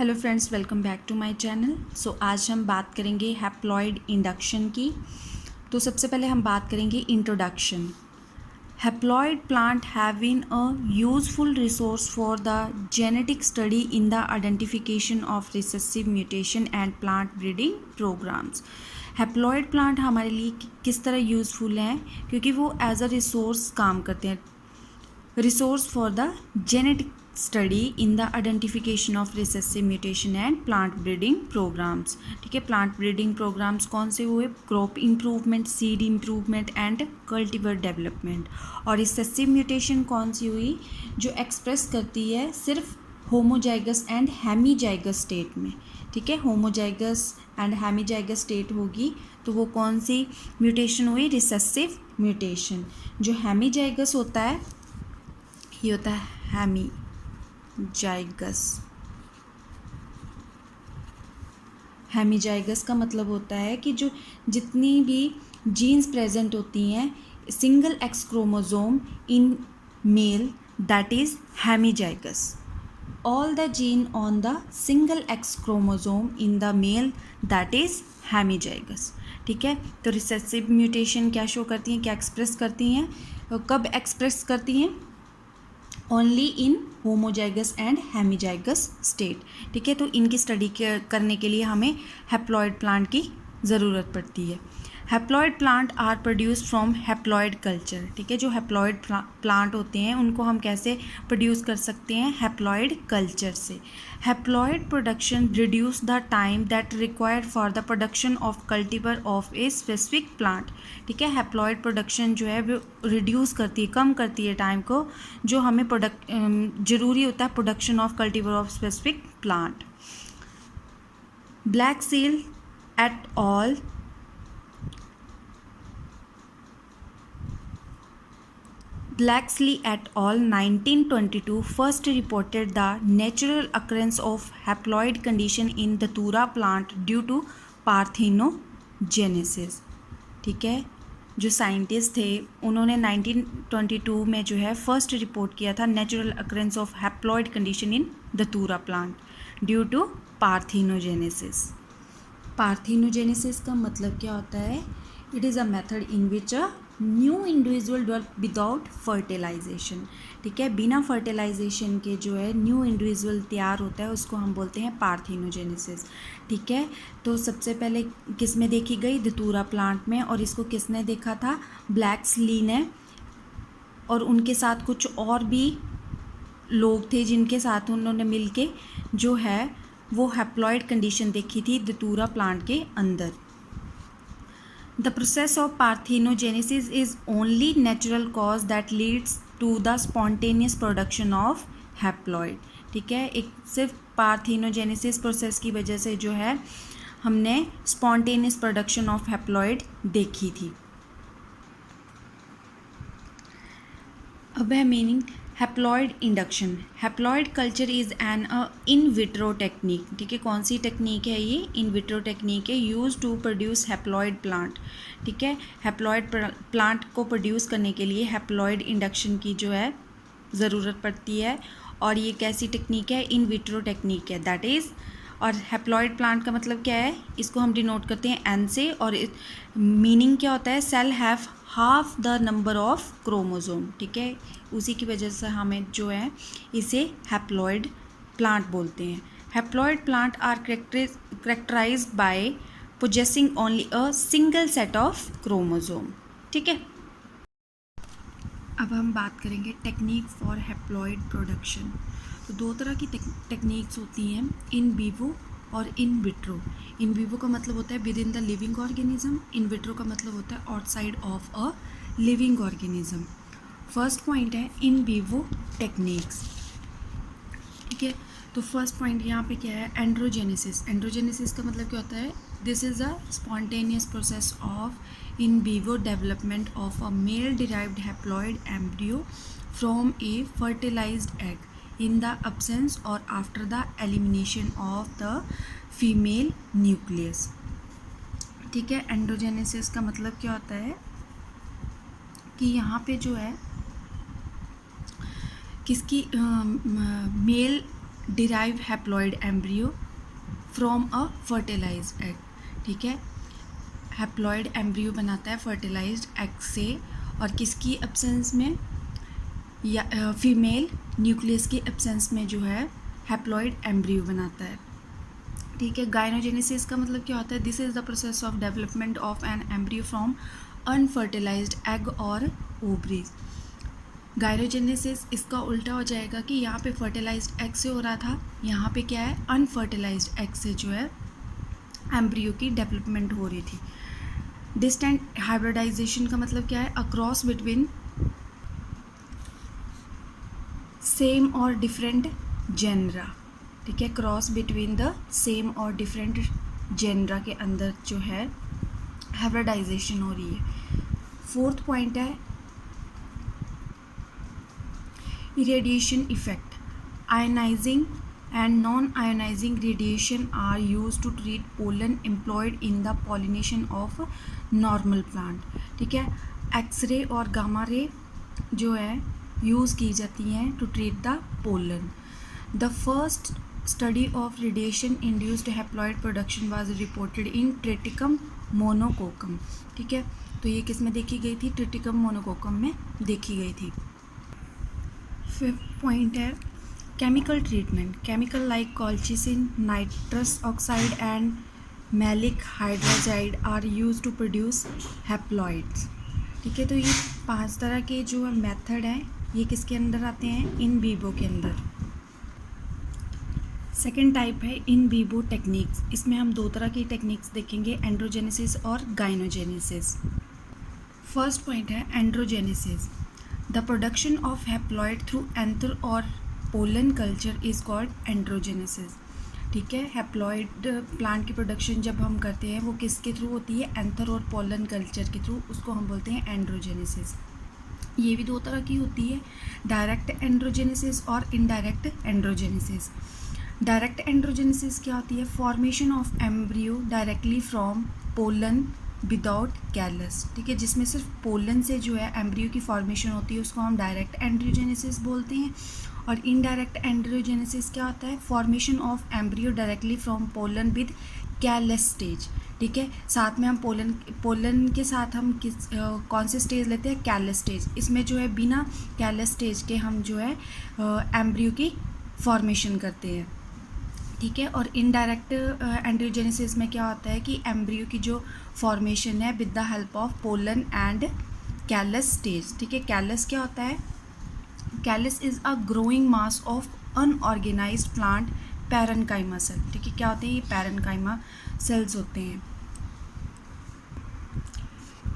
Hello friends, welcome back to my channel. So आज हम बात करेंगे हैप्लॉइड इंडक्शन की। तो सबसे पहले हम बात करेंगे introduction. Haploid plant have been a useful resource for the genetic study in the identification of recessive mutation and plant breeding programs. Haploid plant हमारे लिए किस तरह यूज़फुल हैं, क्योंकि वो एज अ रिसोर्स काम करते हैं। Resource for the genetic study in the identification of recessive mutation and plant breeding programs. ठीक है, प्लांट ब्रीडिंग प्रोग्राम्स कौन से हुए? Crop improvement, seed improvement and cultivator development. और रिसेसिव म्यूटेशन कौन सी हुई? जो एक्सप्रेस करती है सिर्फ होमोजाइगस एंड हेमीजाइगस स्टेट में। ठीक है, होमोजाइगस एंड हेमीजाइगस स्टेट होगी तो वो कौन सी म्यूटेशन हुई? Recessive mutation. जो हेमीजाइगस होता है ये होता है हेमीजाइगस। हेमीजाइगस का मतलब होता है कि जो जितनी भी जीन्स प्रेजेंट होती हैं single X chromosome in male, that is hemizygous. All the gene on the single X chromosome in the male, that is hemizygous. ठीक है, तो रिसेसिव म्यूटेशन क्या शो करती हैं, क्या एक्सप्रेस करती हैं, कब एक्सप्रेस करती हैं? Only in homozygous and hemizygous state. ठीक है, तो इनकी स्टडी करने के लिए हमें हैप्लॉइड प्लांट की ज़रूरत पड़ती है। Haploid plant are produce from haploid culture. ठीक है, जो हैप्लॉइड प्लांट होते हैं उनको हम कैसे प्रोड्यूस कर सकते हैं? हैप्लॉइड कल्चर से। Haploid production reduce the time that required for the production of cultivar of a specific plant. ठीक है, हैप्लॉइड प्रोडक्शन जो है वो रिड्यूस करती है, कम करती है टाइम को जो हमें ज़रूरी होता है production of cultivar of specific plant. Black seal at all Blacksley et al. 1922 first reported the natural occurrence of haploid condition in Datura plant due to parthenogenesis। ठीक है, जो साइंटिस्ट थे उन्होंने 1922 में जो है फर्स्ट रिपोर्ट किया था natural occurrence of haploid condition in datura plant due to parthenogenesis. Parthenogenesis का मतलब क्या होता है? It is a method in which a new individual develop without fertilization. ठीक है, बिना फर्टिलाइजेशन के जो है न्यू इंडिविजुअल तैयार होता है उसको हम बोलते हैं पार्थेनोजेनेसिस। ठीक है, तो सबसे पहले किस में देखी गई? दतूरा प्लांट में। और इसको किसने देखा था? ब्लैक्सली ने। और उनके साथ कुछ और भी लोग थे जिनके साथ उन्होंने मिलके जो है वो हैप्लॉइड कंडीशन देखी थी दतूरा प्लांट के अंदर। The process of parthenogenesis is only natural cause that leads to the spontaneous production of haploid। ठीक है, एक सिर्फ पार्थेनोजेनेसिस प्रोसेस की वजह से जो है हमने स्पॉन्टेनियस प्रोडक्शन ऑफ हैप्लॉइड देखी थी। अब है meaning haploid induction. Haploid culture is an in vitro technique. ठीक है, कौन सी टेक्निक है ये? इन विट्रो टेक्निक है, use to produce haploid plant. ठीक है, हैप्लॉइड प्लांट को प्रोड्यूस करने के लिए हैप्लॉइड इंडक्शन की जो है ज़रूरत पड़ती है। और ये कैसी टेक्निक है? इन विट्रो टेक्निक है, दैट इज़। और हैप्लॉइड प्लांट का मतलब क्या है? इसको हम डिनोट करते हैं एन से। और मीनिंग क्या होता है? Cell have half the number of chromosome. ठीक है, उसी की वजह से हमें जो है इसे हैप्लॉइड प्लांट बोलते हैं। Haploid plant are characterized by possessing only a single set of chromosome. ठीक है, अब हम बात करेंगे टेक्निक फॉर हैप्लॉइड प्रोडक्शन। तो दो तरह की टेक्निक्स होती हैं, इन विवो और इन विट्रो। इन विवो का मतलब होता है with in the living organism, in vitro का मतलब होता है outside of a living organism. First point है इन विवो टेक्निक्स। ठीक है, तो फर्स्ट पॉइंट यहाँ पे क्या है? एंड्रोजेनेसिस। एंड्रोजेनेसिस का मतलब क्या होता है? This is a spontaneous process of in vivo development of a male derived haploid embryo from a fertilized egg in the absence or after the elimination of the female nucleus। ठीक है, androgenesis का मतलब क्या होता है कि यहाँ पे जो है किसकी male derive haploid embryo from a fertilized egg. ठीक है, हैप्लॉइड एम्ब्रियो बनाता है फर्टिलाइज्ड एग से, और किसकी एब्सेंस में, या फीमेल न्यूक्लियस की एब्सेंस में जो है हैप्लॉइड एम्ब्रियो बनाता है। ठीक है, गायनोजेनेसिस का मतलब क्या होता है? This is the process of development of an embryo from unfertilised egg और ओवरीज। गायनोजेनेसिस इसका उल्टा हो जाएगा कि यहाँ पे फर्टिलाइज्ड एग से हो रहा था, यहाँ पे क्या है, अनफर्टिलाइज्ड एग से जो है एम्ब्रियो की डेवलपमेंट हो रही थी। डिस्टेंट हाइब्रिडाइजेशन का मतलब क्या है? अ क्रॉस बिटवीन सेम और डिफरेंट जेनरा। ठीक है, क्रॉस बिटवीन द सेम और डिफरेंट जेनरा के अंदर जो है हाइब्रिडाइजेशन हो रही है। फोर्थ पॉइंट है irradiation effect. Ionizing and non-ionizing radiation are used to treat pollen employed in the pollination of normal plant. ठीक है, एक्सरे और गामा रे जो है यूज़ की जाती हैं to treat the pollen. The first study of radiation induced haploid production was reported in Triticum monococcum. ठीक है, तो ये किस में देखी गई थी? ट्रिटिकम मोनोकोकम में देखी गई थी। फिफ्थ पॉइंट है chemical treatment. Chemical like colchicine, nitrous oxide and maleic hydrazide are use to produce haploids. ठीक है, तो ये 5 तरह के जो मेथड हैं ये किसके अंदर आते हैं? इन विवो के अंदर। सेकेंड टाइप है इन विवो टेक्निक्स। इसमें हम 2 तरह की टेक्निक्स देखेंगे, एंड्रोजेनेसिस और गाइनोजेनेसिस। फर्स्ट पॉइंट है androgenesis. The production of haploid through anther or pollen culture is called androgenesis। ठीक है, हैप्लॉइड प्लांट की प्रोडक्शन जब हम करते हैं वो किसके थ्रू होती है? एंथर और पोलन कल्चर के थ्रू, उसको हम बोलते हैं एंड्रोजेनेसिस। ये भी 2 तरह की होती है, डायरेक्ट एंड्रोजेनेसिस और इनडायरेक्ट एंड्रोजेनेसिस। डायरेक्ट एंड्रोजेनेसिस क्या होती है? Formation of embryo directly from pollen without callus. ठीक है, जिसमें सिर्फ पोलन से जो है एम्ब्रियो की फॉर्मेशन होती है उसको हम डायरेक्ट एंड्रोजेनेसिस बोलते हैं। और इनडायरेक्ट एंड्रोजेनेसिस क्या होता है? Formation of embryo directly from pollen with callus stage. ठीक है, साथ में हम पोलन के साथ हम कौन से स्टेज लेते हैं? Callus stage. इसमें जो है बिना कैलस स्टेज के हम जो है एम्ब्रियो की फॉर्मेशन करते हैं। ठीक है, और इनडायरेक्ट एंड्रोजेनेसिस में क्या होता है कि एम्ब्रियो की जो फॉर्मेशन है with the help of pollen and callus stage. ठीक है, कैलस क्या होता है? Callus is a growing mass of unorganized plant parenchyma cell. ठीक है, क्या होते हैं? ये पैरेन्काइमा सेल्स होते हैं।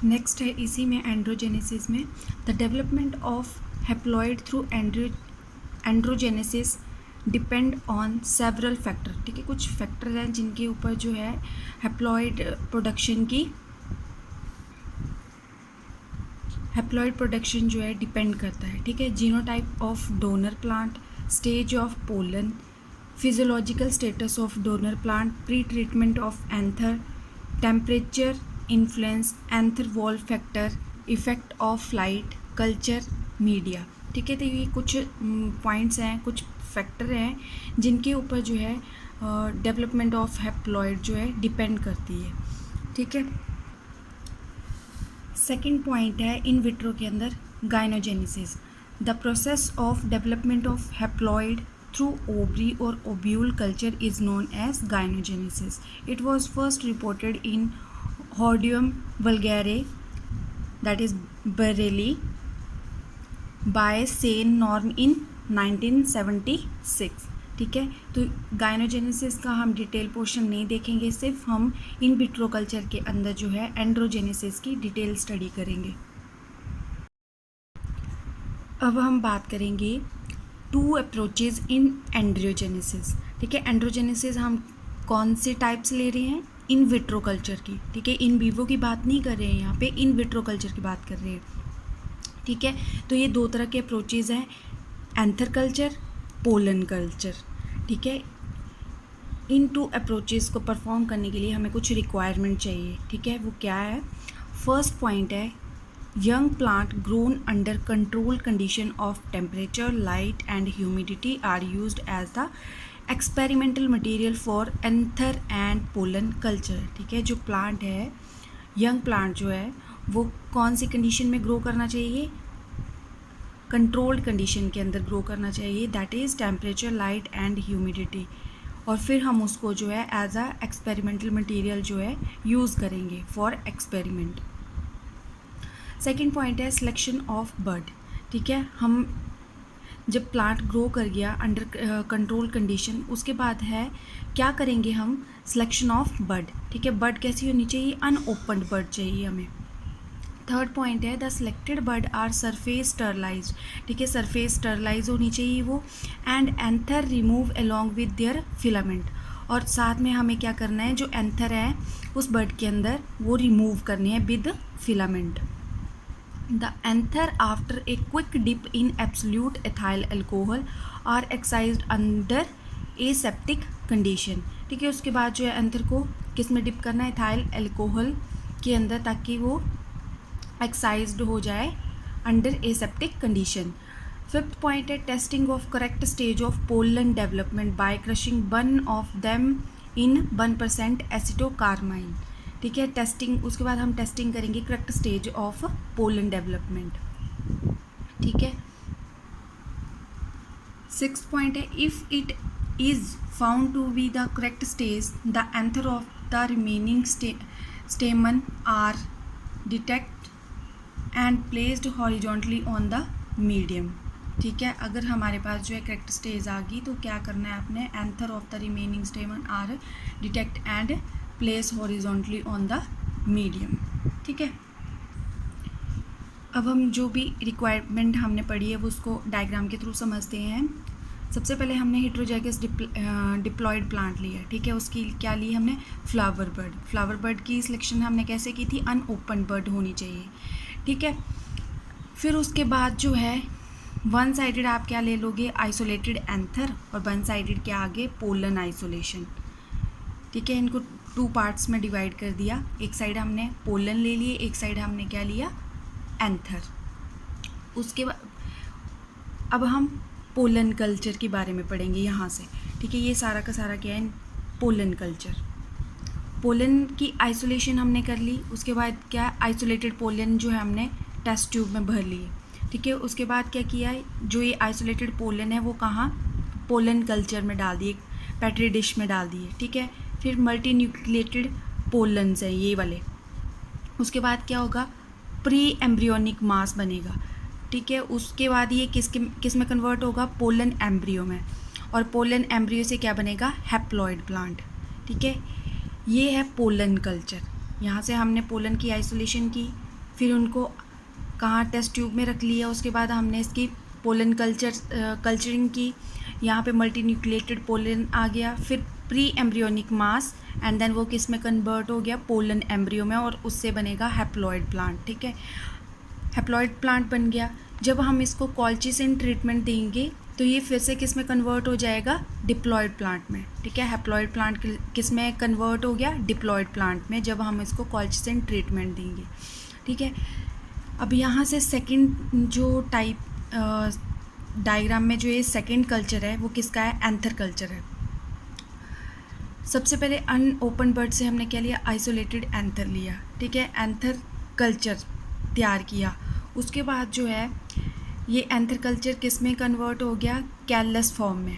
नेक्स्ट है इसी में एंड्रोजेनेसिस में the development of haploid through androgenesis depend on several factor. ठीक है, कुछ फैक्टर हैं जिनके ऊपर जो है हैप्लॉइड प्रोडक्शन जो है डिपेंड करता है। ठीक है, genotype of donor plant, stage of pollen, physiological status of donor plant, pre treatment of anther, temperature influence, anther wall factor, effect of light, culture, media. ठीक है, तो ये कुछ पॉइंट्स हैं, कुछ फैक्टर हैं जिनके ऊपर जो है डेवलपमेंट ऑफ हैप्लॉइड जो है डिपेंड करती है। ठीक है, सेकंड पॉइंट है इन विट्रो के अंदर gynogenesis. The process of development of haploid through ovary और ovule culture is known as gynogenesis. It was first reported in Hordeum vulgare that is barley by San नॉर्म in 1976। ठीक है, तो गाइनोजेनेसिस का हम डिटेल पोर्शन नहीं देखेंगे, सिर्फ हम इन विट्रो कल्चर के अंदर जो है एंड्रोजेनेसिस की डिटेल स्टडी करेंगे। अब हम बात करेंगे 2 अप्रोचेज इन एंड्रोजेनेसिस। ठीक है, एंड्रोजेनेसिस हम कौन से टाइप्स ले रहे हैं? इन विट्रो कल्चर की। ठीक है, इन विवो की बात नहीं कर रहे हैं, यहाँ पे इन विट्रो कल्चर की बात कर रहे हैं। ठीक है, तो ये 2 तरह के अप्रोचेज़ हैं, एंथर कल्चर, पोलन कल्चर। ठीक है, इन 2 अप्रोचेज़ को परफॉर्म करने के लिए हमें कुछ रिक्वायरमेंट चाहिए। ठीक है, वो क्या है? फर्स्ट पॉइंट है young plant grown under controlled condition of temperature, light and humidity are used as the experimental material for anther and pollen culture। ठीक है, जो प्लांट है, यंग प्लांट जो है वो कौन सी कंडीशन में ग्रो करना चाहिए? कंट्रोल्ड कंडीशन के अंदर ग्रो करना चाहिए, that is temperature, light and humidity. और फिर हम उसको जो है एज अ एक्सपेरिमेंटल मटेरियल जो है यूज़ करेंगे फॉर एक्सपेरिमेंट। सेकेंड पॉइंट है सिलेक्शन ऑफ बर्ड। ठीक है, हम जब प्लांट ग्रो कर गया अंडर कंट्रोल कंडीशन, उसके बाद है क्या करेंगे हम? Selection of bird. ठीक है, बर्ड कैसी होनी चाहिए? अनओपन्ड बर्ड चाहिए हमें। थर्ड पॉइंट है the selected bird are surface sterilize. ठीक है, सरफेस स्टरलाइज होनी चाहिए वो, and anther remove along with their filament. और साथ में हमें क्या करना है, जो एंथर है उस बर्ड के अंदर वो रिमूव करनी है with filament. The anther after a quick dip in absolute ethyl alcohol are excised under aseptic condition. ठीक है, उसके बाद जो है एंथर को किस में डिप करना है? एथाइल अल्कोहल के अंदर, ताकि वो एक्साइज्ड हो जाए under aseptic condition. Fifth point है testing of correct stage of pollen development by crushing one of them in 1% acetocarmine. ठीक है, टेस्टिंग, उसके बाद हम टेस्टिंग करेंगे correct stage of pollen development. ठीक है, सिक्स पॉइंट है if it is found to be the correct stage the anther of the remaining stamen are detect and placed horizontally on the medium. ठीक है, अगर हमारे पास जो है करेक्ट स्टेज आ गई तो क्या करना है आपने? Anther of the remaining stamen are detect and place horizontally on the medium. ठीक है, अब हम जो भी रिक्वायरमेंट हमने पढ़ी है वो उसको डायग्राम के थ्रू समझते हैं। सबसे पहले हमने हेटेरोजाइगस डिप्लॉयड प्लांट लिया। ठीक है, उसकी क्या ली हमने? Flower bird. फ्लावर बर्ड की सिलेक्शन हमने कैसे की थी? अनओपन बर्ड होनी चाहिए। ठीक है, फिर उसके बाद जो है वन साइडेड आप क्या ले लोगे? आइसोलेटेड एंथर, और वन साइडेड क्या आगे? Pollen isolation. ठीक है, इनको टू पार्ट्स में डिवाइड कर दिया। एक साइड हमने पोलन ले लिए, एक साइड हमने क्या लिया? एंथर। उसके बाद अब हम पोलन कल्चर के बारे में पढ़ेंगे यहाँ से। ठीक है, ये सारा का सारा क्या है? Pollen culture. पोलन की आइसोलेशन हमने कर ली, उसके बाद क्या? आइसोलेटेड पोलन जो है हमने टेस्ट ट्यूब में भर लिए। ठीक है, उसके बाद क्या किया है? जो ये आइसोलेटेड पोलन है वो कहाँ? पोलन कल्चर में डाल दिए, पेट्री डिश में डाल दिए। ठीक है, फिर मल्टी न्यूक्लिएटेड पोलन्स हैं ये वाले। उसके बाद क्या होगा? प्री एम्ब्रियोनिक मास बनेगा। ठीक है, उसके बाद ये किस में कन्वर्ट होगा? पोलन एम्ब्रियो में, और पोलन एम्ब्रियो से क्या बनेगा? Haploid plant. ठीक है, ये है पोलन कल्चर। यहाँ से हमने पोलन की आइसोलेशन की, फिर उनको कहाँ? टेस्ट ट्यूब में रख लिया। उसके बाद हमने इसकी पोलन कल्चरिंग की, यहाँ पे मल्टी न्यूक्लिएटेड पोलन आ गया, फिर pre embryonic mass, and then वो किस में कन्वर्ट हो गया? पोलन एम्ब्रियो में, और उससे बनेगा हैप्लॉइड प्लांट। ठीक है, हैप्लॉइड प्लांट बन गया। जब हम इसको कॉल्चिसिन ट्रीटमेंट देंगे तो ये फिर से किस में कन्वर्ट हो जाएगा? डिप्लॉयड प्लांट में। ठीक है, हैप्लॉइड प्लांट किस में कन्वर्ट हो गया? डिप्लॉयड प्लांट में, जब हम इसको कॉल्चिसिन ट्रीटमेंट देंगे। ठीक है, अब यहाँ से सेकंड जो टाइप डायग्राम में जो ये सेकंड कल्चर है वो किसका है? एंथर कल्चर है। सबसे पहले अनओपन बर्ड से हमने क्या लिया? आइसोलेटेड एंथर लिया। ठीक है, एंथर कल्चर तैयार किया। उसके बाद जो है ये एंथर कल्चर किस में कन्वर्ट हो गया? कैलस फॉर्म में।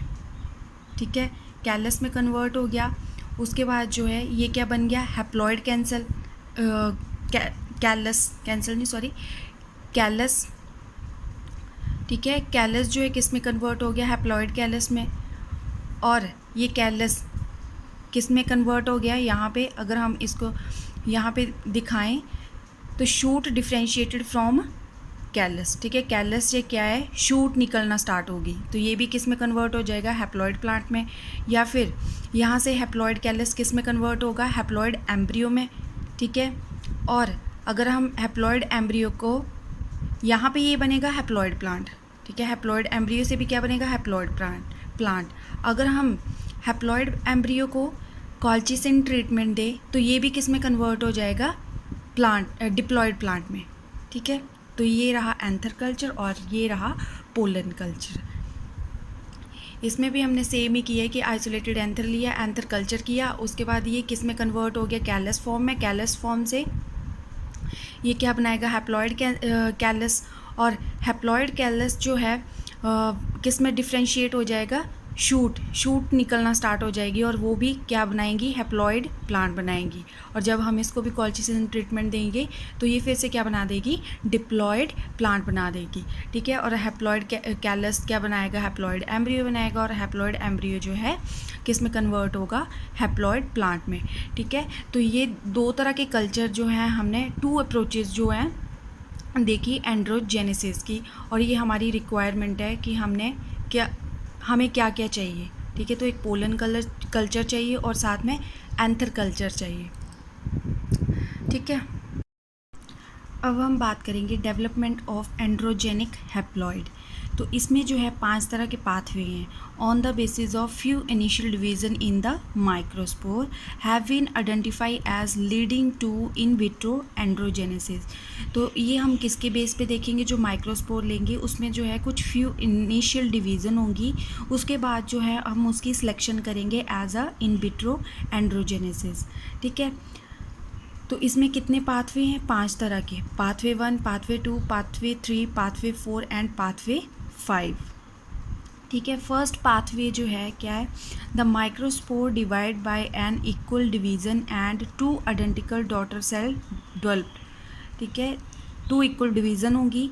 ठीक है, कैलस में कन्वर्ट हो गया। उसके बाद जो है ये क्या बन गया? Haploid callus. ठीक है, कैलस जो है किस में कन्वर्ट हो गया? हैप्लॉइड कैलस में। और ये कैलस किस में कन्वर्ट हो गया? यहाँ पे अगर हम इसको यहाँ पे दिखाएं तो शूट डिफ्रेंशिएटेड फ्रॉम कैलस। ठीक है, कैलस से क्या है? शूट निकलना स्टार्ट होगी, तो ये भी किस में कन्वर्ट हो जाएगा? हैप्लॉइड प्लांट में। या फिर यहाँ से हैप्लॉइड कैलस किस में कन्वर्ट होगा? हैप्लॉइड एम्ब्रियो में। ठीक है, और अगर हम हैप्लॉइड एम्ब्रियो को यहाँ पे ये बनेगा हैप्लॉइड प्लांट। ठीक है, हैप्लॉइड एम्ब्रियो से भी क्या बनेगा? Haploid plant. अगर हम हैप्लॉइड एम्ब्रियो को कॉल्चिसिन ट्रीटमेंट दे तो ये भी किस में कन्वर्ट हो जाएगा? डिप्लॉयड प्लांट में। ठीक है, तो ये रहा एंथर कल्चर और ये रहा पोलन कल्चर। इसमें भी हमने सेम ही किया है कि आइसोलेटेड एंथर लिया, एंथर कल्चर किया, उसके बाद ये किस में कन्वर्ट हो गया, कैलस फॉर्म में। कैलस फॉर्म से ये क्या बनाएगा, हैप्लॉइड कैलस। और हैप्लॉइड कैलस जो है किस में डिफ्रेंशिएट हो जाएगा, शूट निकलना स्टार्ट हो जाएगी और वो भी क्या बनाएंगी, हैप्लॉइड प्लांट बनाएंगी। और जब हम इसको भी कॉल्चिसिन ट्रीटमेंट देंगे तो ये फिर से क्या बना देगी, डिप्लॉयड प्लांट बना देगी। ठीक है, और हैप्लॉइड कैलस क्या बनाएगा, हैप्लॉइड एम्ब्रियो बनाएगा। और हैप्लॉइड एम्ब्रियो जो है किस में कन्वर्ट होगा, हैप्लॉइड प्लांट में। ठीक है, तो ये दो तरह के कल्चर जो हैं, हमने 2 अप्रोचेस जो हैं देखी एंड्रोजेनेसिस की। और ये हमारी रिक्वायरमेंट है कि हमें क्या क्या चाहिए। ठीक है, तो एक पोलन कल्चर चाहिए और साथ में एंथर कल्चर चाहिए। ठीक है, अब हम बात करेंगे डेवलपमेंट ऑफ एंड्रोजेनिक हैप्लॉइड। तो इसमें जो है 5 तरह के पाथवे हैं। On the basis of few initial division in the microspore have been identify as leading to in vitro androgenesis. तो ये हम किसके बेस पे देखेंगे, जो माइक्रोस्पोर लेंगे उसमें जो है कुछ फ्यू इनिशियल डिवीज़न होंगी, उसके बाद जो है हम उसकी सिलेक्शन करेंगे as a in vitro androgenesis. ठीक है, तो इसमें कितने पाथवे हैं, 5 तरह के, pathway 1, pathway 2, pathway 3, pathway 4 and pathway 5। ठीक है, फर्स्ट पाथवे जो है क्या है, the microspore divide by an equal division and 2 identical daughter cell developed. ठीक है, 2 इक्वल डिवीज़न होंगी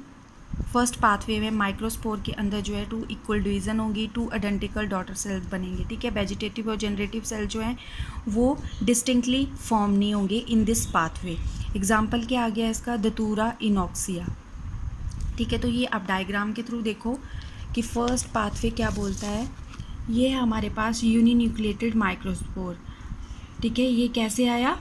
फर्स्ट पाथवे में। माइक्रोस्पोर के अंदर जो है 2 इक्वल डिवीज़न होंगी, 2 आइडेंटिकल डॉटर सेल्स बनेंगे। ठीक है, वेजिटेटिव और जनरेटिव सेल जो हैं वो डिस्टिंक्टली फॉर्म नहीं होंगे इन दिस पाथवे। एग्जाम्पल क्या आ गया इसका, दतूरा इनॉक्सिया। ठीक है, तो ये आप डायग्राम के थ्रू देखो कि फर्स्ट पाथवे क्या बोलता है। ये है हमारे पास यूनिन्यूक्लिएटेड माइक्रोस्पोर। ठीक है, ये कैसे आया,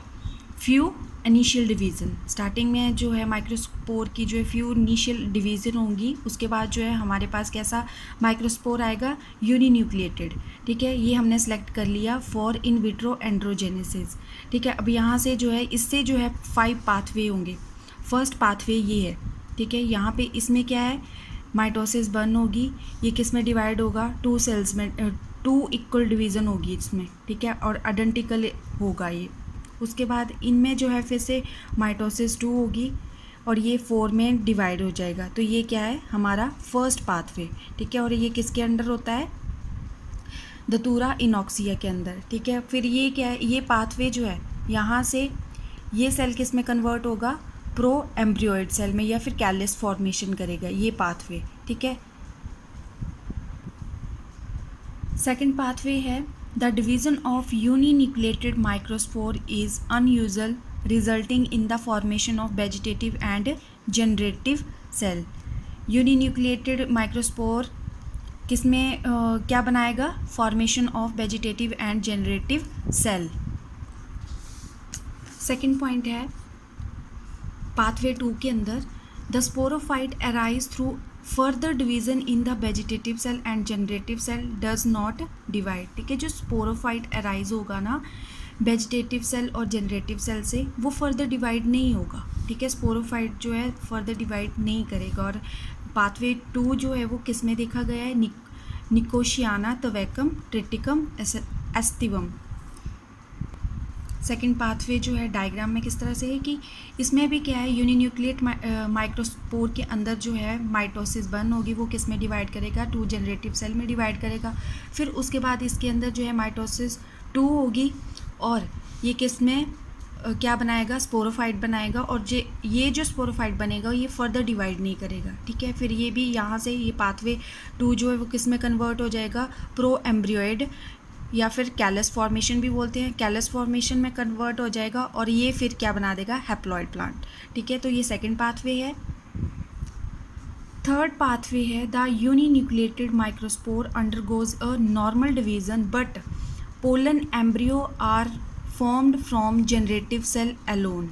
फ्यू इनिशियल डिवीज़न। स्टार्टिंग में जो है माइक्रोस्पोर की जो है फ्यू इनिशियल डिवीज़न होंगी, उसके बाद जो है हमारे पास कैसा माइक्रोस्पोर आएगा, यूनिन्यूक्लिएटेड। ठीक है, ये हमने सेलेक्ट कर लिया फॉर इन विट्रो एंड्रोजेनेसिस। ठीक है, अब यहाँ से जो है इससे जो है 5 पाथवे होंगे। फर्स्ट पाथवे ये है। ठीक है, यहाँ पे इसमें क्या है, माइटोसिस बर्न होगी, ये किस में डिवाइड होगा, 2 सेल्स में, 2 इक्वल डिवीज़न होगी इसमें। ठीक है, और आइडेंटिकल होगा ये। उसके बाद इनमें जो है फिर से माइटोसिस 2 होगी और ये 4 में डिवाइड हो जाएगा। तो ये क्या है, हमारा फर्स्ट पाथवे। ठीक है, और ये किसके अंडर होता है, दतूरा इनॉक्सिया के अंदर। ठीक है, फिर ये क्या है, ये पाथवे जो है यहाँ से ये सेल किस में कन्वर्ट होगा, प्रो एम्ब्रियोइड सेल में, या फिर कैलस फॉर्मेशन करेगा ये पाथवे। ठीक है, सेकेंड पाथवे है the division of uninucleated microspore is unusual resulting in the formation of vegetative and generative cell. Uninucleated microspore किस में क्या बनाएगा, formation of vegetative and generative cell. Second point है पाथवे 2 के अंदर, the sporophyte arise through further division in the vegetative cell and generative cell does not divide. ठीक है, जो स्पोरोफाइट अराइज होगा ना वेजिटेटिव सेल और जनरेटिव सेल से, वो फर्दर डिवाइड नहीं होगा। ठीक है, स्पोरोफाइट जो है फर्दर डिवाइड नहीं करेगा। और पाथवे 2 जो है वो किस में देखा गया है, निकोशियाना तवैकम ट्रिटिकम एस्टिवम। सेकेंड पाथवे जो है डायग्राम में किस तरह से है कि इसमें भी क्या है, यूनिन्यूक्लिएट माइक्रोस्पोर के अंदर जो है माइटोसिस बर्न होगी, वो किस में डिवाइड करेगा, 2 जनरेटिव सेल में डिवाइड करेगा। फिर उसके बाद इसके अंदर जो है माइटोसिस 2 होगी और ये किस में क्या बनाएगा, स्पोरोफाइट बनाएगा। और ये जो स्पोरोफाइट बनेगा ये फर्दर डिवाइड नहीं करेगा। ठीक है, फिर ये भी यहाँ से ये पाथवे 2 जो है वो किस में कन्वर्ट हो जाएगा, प्रो एम्ब्रियोइड या फिर कैलस फॉर्मेशन भी बोलते हैं, कैलस फॉर्मेशन में कन्वर्ट हो जाएगा और ये फिर क्या बना देगा, हैप्लॉइड प्लांट। ठीक है, तो ये सेकेंड पाथवे है। थर्ड पाथवे है the uninucleated microspore undergoes a normal division but pollen embryo are formed from generative cell alone.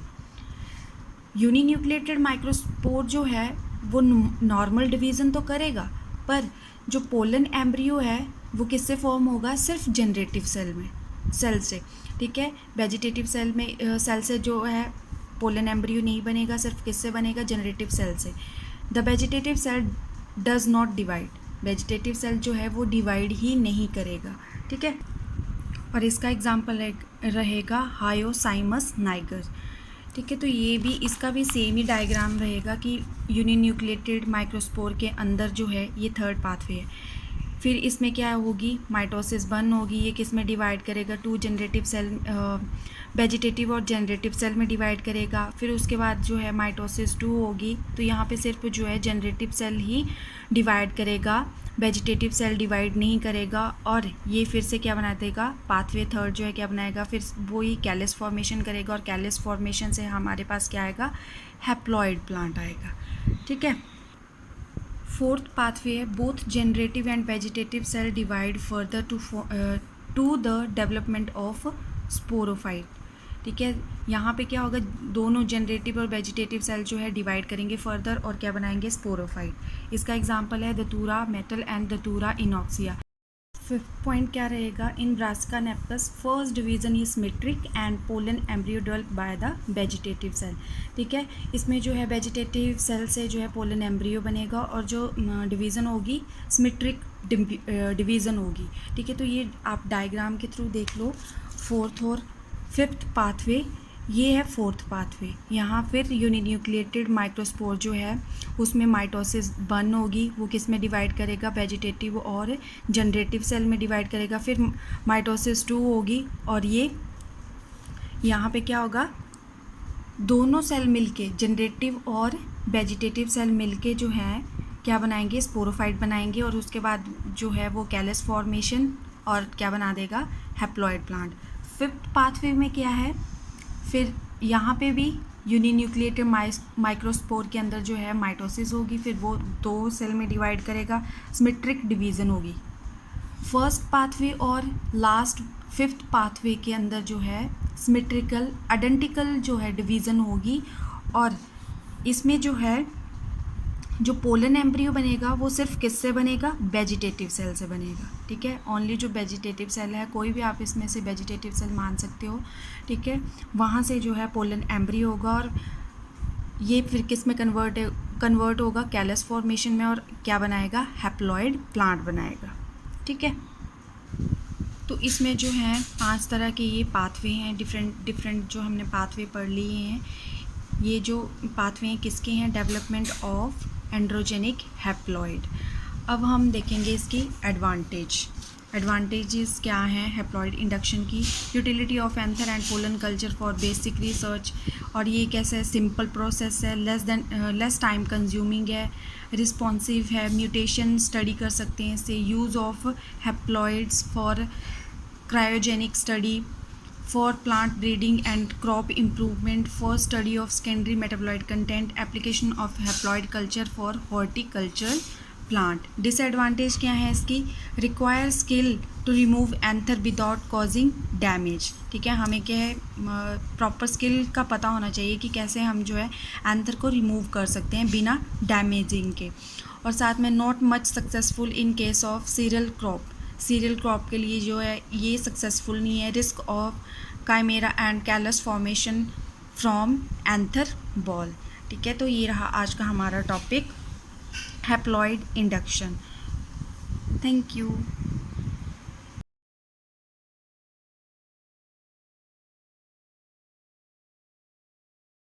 Uninucleated microspore जो है वो नॉर्मल डिवीज़न तो करेगा, पर जो पोलन एम्ब्रियो है वो किससे फॉर्म होगा, सिर्फ जनरेटिव सेल से। ठीक है, वेजिटेटिव सेल से जो है पोलन एम्ब्रियो नहीं बनेगा, सिर्फ किससे बनेगा, जनरेटिव सेल से। The vegetative cell does not divide, vegetative cell जो है वो डिवाइड ही नहीं करेगा, ठीक है। और इसका एग्जाम्पल रहेगा हायोसाइमस नाइगर, ठीक है। तो ये भी, इसका भी सेम ही डायग्राम रहेगा कि यूनिन्यूक्लिएटेड माइक्रोस्पोर के अंदर जो है ये थर्ड पाथवे है। फिर इसमें क्या होगी, माइटोसिस 1 होगी, ये किस में डिवाइड करेगा, 2 जनरेटिव सेल, वेजिटेटिव और जनरेटिव सेल में डिवाइड करेगा। फिर उसके बाद जो है माइटोसिस 2 होगी, तो यहाँ पे सिर्फ जो है जनरेटिव सेल ही डिवाइड करेगा, वेजिटेटिव सेल डिवाइड नहीं करेगा। और ये फिर से क्या बना देगा, पाथवे थर्ड जो है क्या बनाएगा, फिर वही कैलस फॉर्मेशन करेगा, और कैलस फॉर्मेशन से हमारे पास क्या आएगा, हैप्लॉइड प्लांट आएगा, ठीक है। फोर्थ पाथवे है, both generative and vegetative cell divide further to the development of sporophyte, ठीक है। यहाँ पे क्या होगा, दोनों जनरेटिव और वेजिटेटिव सेल जो है डिवाइड करेंगे फर्दर और क्या बनाएंगे, स्पोरोफाइट। इसका एग्जांपल है Datura metel and Datura innoxia. Fifth point क्या रहेगा, in Brassica napus first division is symmetric and pollen embryo developed by the vegetative cell, ठीक है। इसमें जो है वेजिटेटिव सेल से जो है पोलन एम्ब्रियो बनेगा, और जो डिवीज़न होगी सिमेट्रिक डिवीज़न होगी, ठीक है। तो ये आप डायग्राम के थ्रू देख लो। फोर्थ और फिफ्थ पाथवे, ये है फोर्थ पाथवे। यहाँ फिर यूनिन्यूक्लिएटेड माइक्रोस्पोर जो है उसमें माइटोसिस 1 होगी, वो किस में डिवाइड करेगा, वेजिटेटिव और जनरेटिव सेल में डिवाइड करेगा। फिर माइटोसिस 2 होगी, और ये यहाँ पे क्या होगा, दोनों सेल मिलके, जनरेटिव और वेजिटेटिव सेल मिलके जो है क्या बनाएंगे, स्पोरोफाइट बनाएंगे, और उसके बाद जो है वो कैलस फॉर्मेशन और क्या बना देगा, हैप्लॉइड प्लांट। फिफ्थ पाथवे में क्या है, फिर यहाँ पे भी यूनिन्यूक्लिएटेड माइक्रोस्पोर के अंदर जो है माइटोसिस होगी, फिर वो 2 सेल में डिवाइड करेगा, सिमेट्रिक डिवीज़न होगी। फर्स्ट पाथवे और लास्ट फिफ्थ पाथवे के अंदर जो है सिमेट्रिकल आइडेंटिकल जो है डिवीज़न होगी, और इसमें जो है जो पोलन एम्ब्रियो बनेगा वो सिर्फ किससे बनेगा, वेजिटेटिव सेल से बनेगा, ठीक है। ओनली जो वेजिटेटिव सेल है, कोई भी आप इसमें से वेजिटेटिव सेल मान सकते हो, ठीक है, वहाँ से जो है पोलन एम्ब्रियो होगा, और ये फिर किस में कन्वर्ट होगा, कैलस फॉर्मेशन में, और क्या बनाएगा, हैप्लॉइड प्लांट बनाएगा, ठीक है। तो इसमें जो है 5 तरह के ये पाथवे हैं, डिफरेंट जो हमने पाथवे पढ़ लिए हैं। ये जो पाथवे हैं किसके हैं, डेवलपमेंट ऑफ एंड्रोजेनिक हैप्लॉइड। अब हम देखेंगे इसकी एडवांटेजेस क्या हैं हैप्लॉइड इंडक्शन की। Utility of anther and pollen culture for basic research, और ये कैसे सिंपल प्रोसेस है, लेस टाइम कंज्यूमिंग है, रिस्पॉन्सिव है, म्यूटेशन स्टडी कर सकते हैं इससे, use of haploids for cryogenic study, for plant breeding and crop improvement, for study of secondary metaboloid content, application of haploid culture for horticultural plant। disadvantage क्या है इसकी, require skill to remove anther without causing damage, ठीक है। हमें क्या है, proper skill का पता होना चाहिए कि कैसे हम जो है एंथर को रिमूव कर सकते हैं बिना डैमेजिंग के। और साथ में not much successful in case of cereal crop के लिए जो है ये सक्सेसफुल नहीं है। Risk of chimera and callus formation from anther ball, ठीक है। तो ये रहा आज का हमारा topic haploid induction. Thank you.